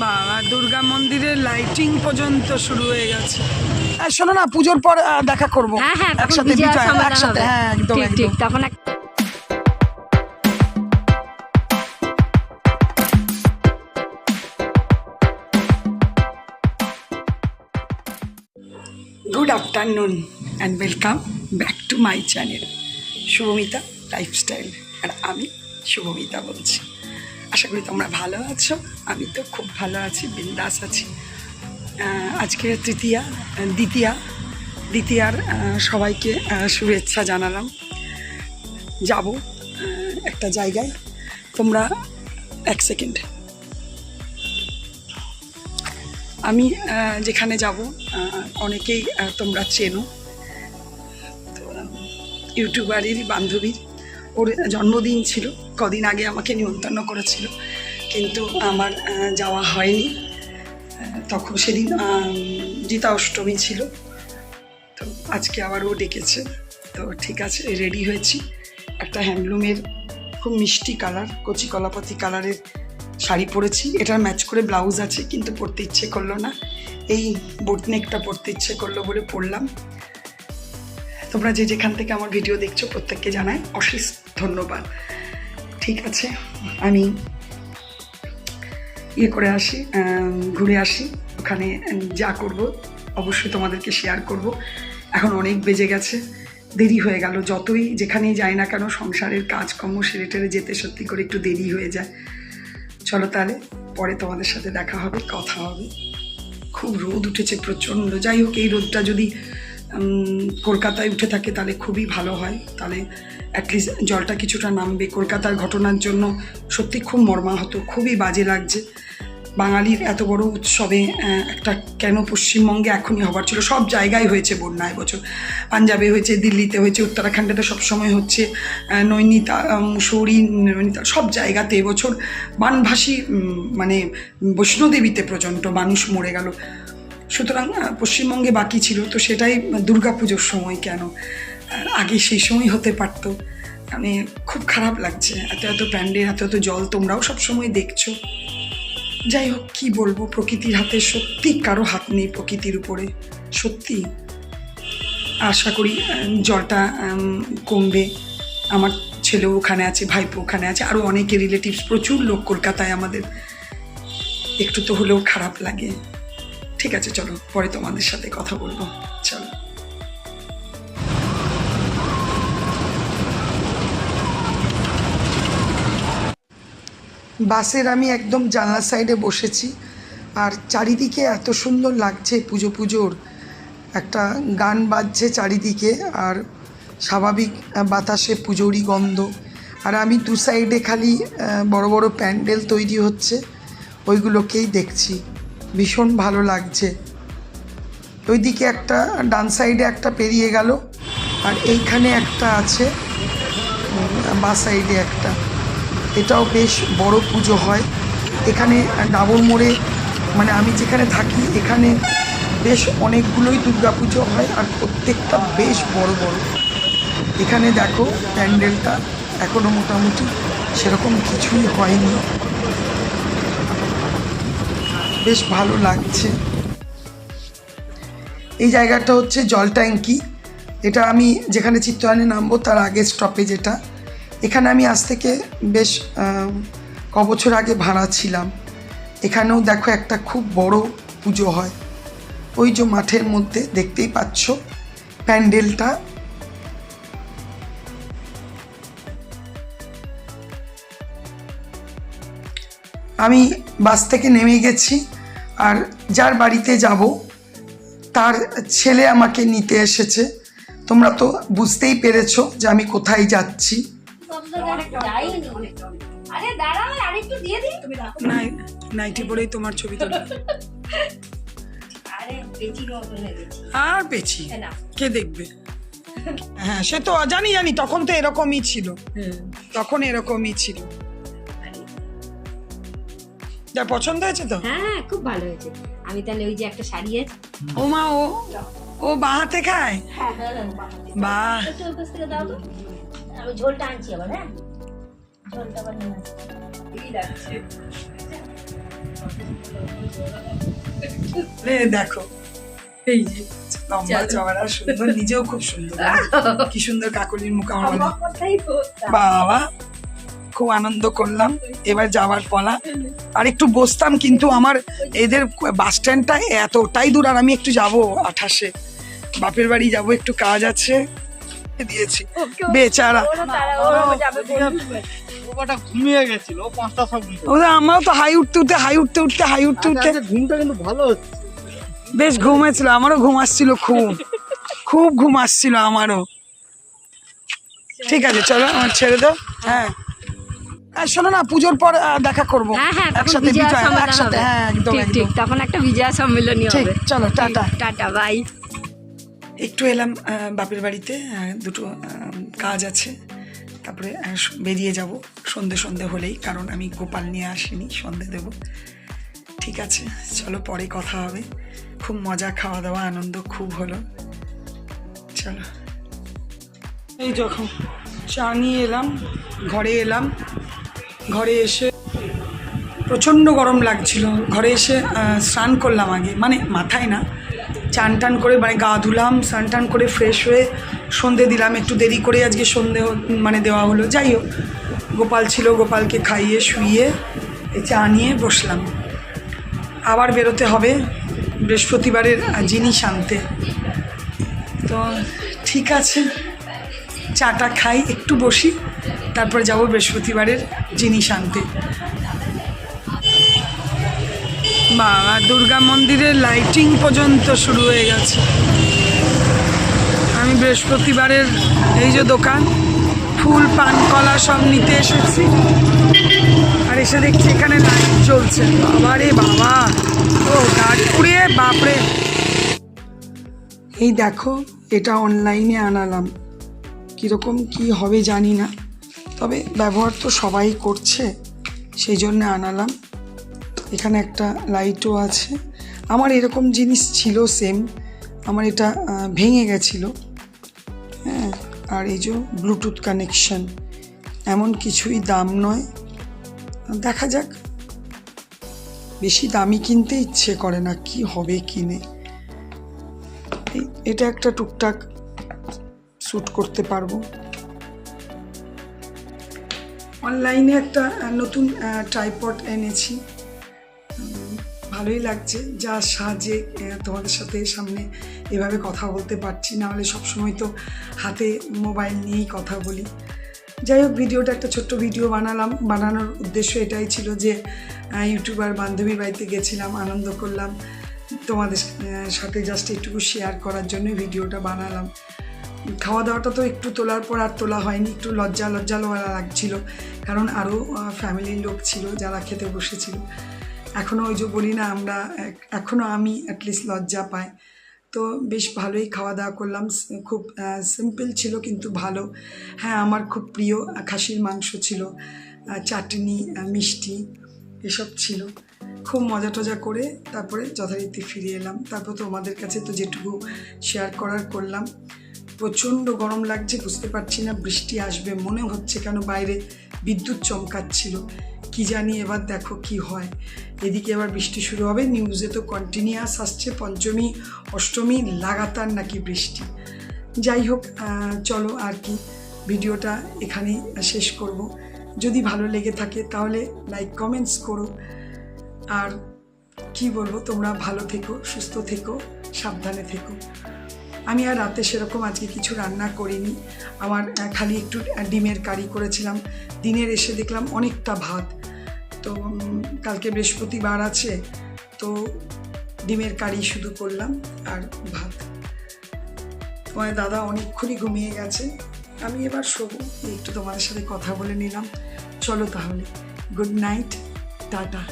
বাবা দুর্গা মন্দিরের লাইটিং পর্যন্ত শুরু হয়ে গেছে। শোনো না, পুজোর পর দেখা করবো। হ্যাঁ হ্যাঁ, একসাথে একসাথে, হ্যাঁ একদম ঠিক ঠিক। তখন good afternoon and welcome back to my channel Shubhamita lifestyle. আর আমি শুভমিতা বলছি। আশা করি তোমরা ভালো আছো। আমি তো খুব ভালো আছি, বিন্দাস আছি। আজকে দ্বিতীয়ার সবাইকে শুভেচ্ছা জানালাম। যাব একটা জায়গায়, তোমরা এক সেকেন্ড। আমি যেখানে যাব অনেকেই তোমরা চেনো, তো ইউটিউবারেরই বান্ধবীর, ওর জন্মদিন ছিল কদিন আগে, আমাকে নিমন্ত্রণ করেছিল, কিন্তু আমার যাওয়া হয়নি। তখন সেদিন জিতা অষ্টমী ছিল, তো আজকে আবার ও ডেকেছে। তো ঠিক আছে, রেডি হয়েছি। একটা হ্যান্ডলুমের খুব মিষ্টি কালার, কচি কলাপাতি কালারের শাড়ি পরেছি। এটার ম্যাচ করে ব্লাউজ আছে, কিন্তু পরতে ইচ্ছে করলো না। এই বোটনেকটা পরতে ইচ্ছে করলো বলে পরলাম। তোমরা যে যেখান থেকে আমার ভিডিও দেখছো প্রত্যেককে জানাই অশেষ ধন্যবাদ। ঠিক আছে, আমি করে আসি, ঘুরে আসি। ওখানে যা করব অবশ্যই তোমাদেরকে শেয়ার করব। এখন অনেক বেজে গেছে, দেরি হয়ে গেল। যতই যেখানেই যাই না কেন, সংসারের কাজকর্ম সেরে টেরে যেতে সত্যি করে একটু দেরি হয়ে যায়। চলো তাহলে পরে তোমাদের সাথে দেখা হবে, কথা হবে। খুব রোদ উঠেছে প্রচণ্ড। যাই হোক, এই রোদটা যদি কলকাতায় উঠে থাকে তাহলে খুবই ভালো হয়, তাহলে অ্যাটলিস্ট জলটা কিছুটা নামবে। কলকাতার ঘটনার জন্য সত্যি খুব মর্মাহত, খুবই বাজে লাগছে। বাঙালির এত বড় উৎসবে একটা কেন পশ্চিমবঙ্গে এখনই হবার ছিল। সব জায়গায় হয়েছে বন্যা এবছর, পাঞ্জাবে হয়েছে, দিল্লিতে হয়েছে, উত্তরাখণ্ডে তো সবসময় হচ্ছে, নৈনিতাল, মুসৌরি, নৈনিতাল, সব জায়গাতে এবছর বানভাসী, মানে বৈষ্ণোদেবীতে পর্যন্ত মানুষ মরে গেল। সুতরাং পশ্চিমবঙ্গে বাকি ছিল, তো সেটাই দুর্গাপুজোর সময় কেন আগে সেই সময় হতে পারতো। মানে খুব খারাপ লাগছে, এত প্যান্ডেল, এত জল, তোমরাও সবসময় দেখছো। যাই হোক, কী বলবো, প্রকৃতির হাতে সত্যি কারো হাত নেই প্রকৃতির উপরে, সত্যি। আশা করি জলটা কমবে। আমার ছেলেও ওখানে আছে, ভাইপো ওখানে আছে, আরও অনেকে রিলেটিভস, প্রচুর লোক কলকাতায় আমাদের। একটু তো হলেও খারাপ লাগে। ঠিক আছে, চলো পরে তোমাদের সাথে কথা বলবো। চলো। বাসের আমি একদম জানলার সাইডে বসেছি, আর চারিদিকে এত সুন্দর লাগছে। পুজোর একটা গান বাজছে চারিদিকে, আর স্বাভাবিক বাতাসে পুজোরই গন্ধ। আর আমি দু সাইডে খালি বড় বড় প্যান্ডেল তৈরি হচ্ছে, ওইগুলোকেই দেখছি, ভীষণ ভালো লাগছে। ওইদিকে একটা, ডান সাইডে একটা পেরিয়ে গেল, আর এইখানে একটা আছে, বাঁ সাইডে একটা। এটাও বেশ বড় পুজো হয় এখানে ডাবর মোড়ে, মানে আমি যেখানে থাকি এখানে বেশ অনেকগুলোই দুর্গা পুজো হয়, আর প্রত্যেকটা বেশ বড় বড়। এখানে দেখো প্যান্ডেলটা এখনও মোটামুটি সেরকম কিছুই হয়নি, বেশ ভালো লাগছে। এই জায়গাটা হচ্ছে জল ট্যাঙ্কি। এটা আমি যেখানে চিত্তয়ানে নামবো তার আগে স্টপেজ এটা। এখানে আমি আজ থেকে বেশ কবছর আগে ভাড়া ছিলাম। এখানেও দেখো একটা খুব বড় পুজো হয়, ওই যে মাঠের মধ্যে দেখতেই পাচ্ছ প্যান্ডেলটা। আমি বাস থেকে নেমে গেছি, আর যার বাড়িতে যাব তার ছেলে আমাকে নিতে এসেছে। তোমরা তো বুঝতেই পেরেছো যে আমি কোথায় যাচ্ছি। নাইটি পরেই তোমার ছবি তোলা। আর পেছি কে দেখবে? হ্যাঁ, সে তো জানি, তখন তো এরকমই ছিল, তখন এরকমই ছিল। যা পছন্দ হয়েছে তো? হ্যাঁ, খুব ভালো হয়েছে। আমি তাহলে ওই যে একটা শাড়ি আছে, ও মা, ও বাঁ হাতে খায়। বাহ, আমি ঝোলটা আনছি আবার। হ্যাঁ, ঝোলটা আবার নিয়ে আসছি। দেখো এই যে লম্বা চওড়া সুন্দর, নিজেও খুব সুন্দর, কি সুন্দর কাকলির মুখ আমার বলে। বাবা খুব আনন্দ করলাম, এবার যাওয়ার পলা। আর একটু বসতাম, কিন্তু আমার এদের বাস স্ট্যান্ডটা এতটাই দূর, আর আমি একটু যাব 28-এ বাপের বাড়ি যাব, একটু কাজ আছে দিয়েছি বেচারা। ঘুমিয়ে গেছিল 5টা সব। আমারও তো হাই উঠতে উঠতে ঘুমটা কিন্তু ভালো হচ্ছে, বেশ ঘুমেছিল, আমারও ঘুম আসছিল, খুব ঘুম আসছিল আমারও। ঠিক আছে চলো, আমার ছেড়ে দাও। হ্যাঁ আর শোনো না, পুজোর পর দেখা করবো একসাথে, একসাথে। হ্যাঁ একদম একদম, তখন একটা বিজয়া সম্মেলনী ঠিক, হবে। চলো টাটা। Tata bye. একটু এলাম বাপের বাড়িতে, দুটো কাজ আছে, তারপরে বেরিয়ে যাব সন্ধে হলেই, কারণ আমি গোপাল নিয়ে আসিনি, সন্ধে দেব। ঠিক আছে চলো, পরে কথা হবে। খুব মজা, খাওয়া দাওয়া আনন্দ খুব হলো। চলো, এই যখন চা নিয়ে এলাম, ঘরে এসে প্রচণ্ড গরম লাগছিল। ঘরে এসে স্নান করলাম আগে, মানে মাথায় না, চান টান করে, মানে গা ধুলাম, স্নান টান করে ফ্রেশ হয়ে সন্ধে দিলাম। একটু দেরি করে আজকে সন্ধে মানে দেওয়া হলো। যাই হোক, গোপাল ছিল, গোপালকে খাইয়ে শুইয়ে চা নিয়ে বসলাম। আবার বেরোতে হবে বৃহস্পতিবারের জিনিস আনতে। তো ঠিক আছে, চাটা খাই, একটু বসি, তারপরে যাব বৃহস্পতিবারের জিনিস আনতে। বাবা, দুর্গা মন্দিরের লাইটিং পর্যন্ত শুরু হয়ে গেছে। আমি বৃহস্পতিবারের এই যে দোকান, ফুল পান কলা সব নিতে এসেছি, আর এসে দেখছি এখানে লাইট চলছে। বাবা রে বাবা, ও গাড়পুরে বাপরে। এই দেখো, এটা অনলাইনে আনালাম, কীরকম কি হবে জানি না, তবে ব্যবহার তো সবাই করছে, সেই জন্য আনালাম। এখানে একটা লাইটও আছে। আমার এরকম জিনিস ছিল সেম, আমার এটা ভেঙে গেছিলো। হ্যাঁ, আর এই যে ব্লুটুথ কানেকশন, এমন কিছুই দাম নয়, দেখা যাক। বেশি দামি কিনতে ইচ্ছে করে না, কি হবে কিনে। এটা একটা টুকটাক শ্যুট করতে পারবো। অনলাইনে একটা নতুন ট্রাইপড এনেছি, ভালোই লাগছে। যা সাজে তোমাদের সাথে সামনে এভাবে কথা বলতে পারছি, না হলে সবসময় তো হাতে মোবাইল নিয়েই কথা বলি। যাই হোক, ভিডিওটা একটা ছোট্ট ভিডিও বানালাম। বানানোর উদ্দেশ্য এটাই ছিল যে ইউটিউবার বান্ধবীর বাড়িতে গেছিলাম, আনন্দ করলাম, তোমাদের সাথে জাস্ট একটু শেয়ার করার জন্য ভিডিওটা বানালাম। খাওয়া দাওয়াটা তো একটু তোলার পর আর তোলা হয়নি, একটু লজ্জা লাগছিল, কারণ আরও ফ্যামিলির লোক ছিল যারা খেতে বসেছিল। এখনও ওই যে বলি না, এখনও আমি অ্যাটলিস্ট লজ্জা পাই। তো বেশ ভালোই খাওয়া দাওয়া করলাম, খুব সিম্পল ছিল কিন্তু ভালো। হ্যাঁ, আমার খুব প্রিয় খাসির মাংস ছিল, চাটনি, মিষ্টি এসব ছিল। খুব মজা টজা করে তারপরে যথারীতি ফিরে এলাম। তারপর তোমাদের কাছে তো যেটুকু শেয়ার করলাম। প্রচণ্ড গরম লাগছে, বুঝতে পারছি না বৃষ্টি আসবে মনে হচ্ছে, কেন বাইরে বিদ্যুৎ চমকাচ্ছিল। কি জানি এবার দেখো কি হয়। এদিকে এবার বৃষ্টি শুরু হবে, নিউজে তো কন্টিনিউয়াস আসছে, পঞ্চমী অষ্টমী লাগাতার নাকি বৃষ্টি। যাই হোক, চলো আর কি, ভিডিওটা এখানেই শেষ করব। যদি ভালো লেগে থাকে তাহলে লাইক কমেন্টস করো। আর কি বলবো, তোমরা ভালো থেকো, সুস্থ থেকো, সাবধানে থেকো। আমি আর রাতে সেরকম আজকে কিছু রান্না করিনি, আমার খালি একটু ডিমের কারি করেছিলাম। দিনের এসে দেখলাম অনেকটা ভাত, তো কালকে বৃহস্পতিবার আছে, তো ডিমের কারি শুধু করলাম আর ভাত। তোমার দাদা অনেকক্ষণই ঘুমিয়ে গেছে, আমি এবার শোবো, একটু তোমাদের সাথে কথা বলে নিলাম। চলো তাহলে, গুড নাইট, টাটা।